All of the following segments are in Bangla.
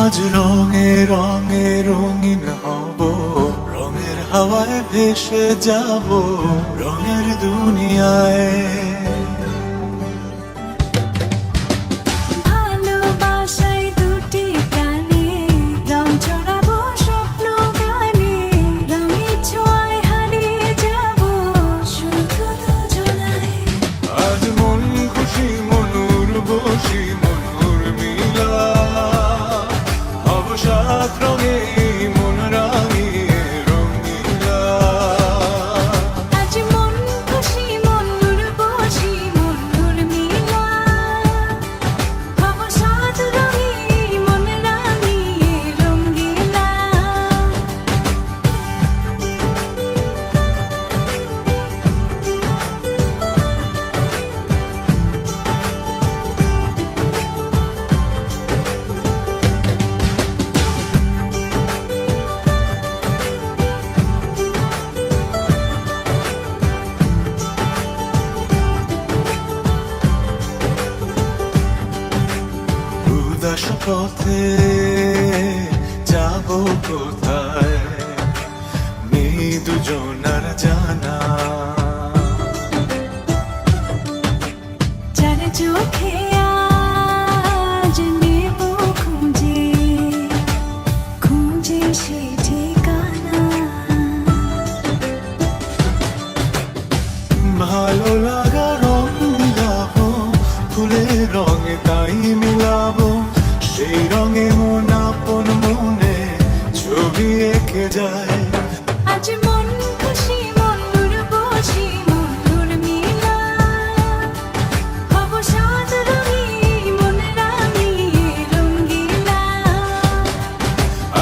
আজ রঙে রঙে রঙিন হব, রঙের হাওয়ায় ভেসে যাব রঙের দুনিয়ায়। উদাস পথে যাব কোথায়, নেই দুজনার জানা। যার চোখে আজ নেব খুঁজে খুঁজে সে ঠিকানা। ভালো লাগা রং মিলাবো, ফুলের রঙে তাই মিলাবো, সেই রঙে মন আপন মনে ছবি এঁকে যায়। আজ মন খুশি মনুর বসি মনুর মিলা, হব সাত রঙি মন রাঙিয়ে রঙ্গিলা।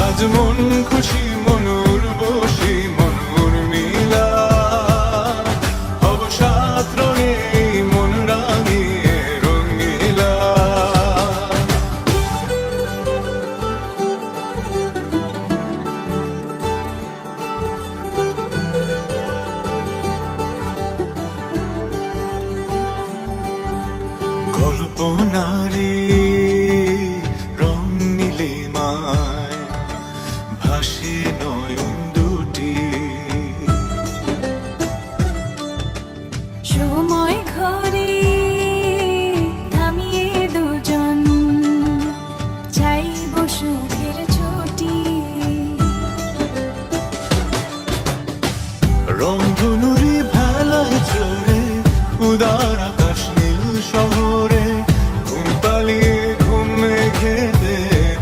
আজ মন খুশি মনুর বসি মনুর মিলা, হব সাত রঙে মন রাঙিয়ে রঙিলা। কল্পনারে রং নীলিমায় ভাসে নয়ন দুটি, সময় ঘরে থামিয়ে দুজন চাইব সুখের ছুটি। রংধনুরি ভেলায় চড়ে উদার আকাশ নীল শহরে, ঘুম পালিয়ে ঘুম মেঘেতে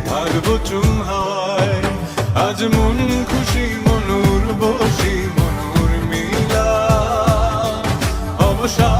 থাকবো চুম হাওয়ায়। আজ মন খুশি মনুর বসি মনুর মিলা, অবসাদ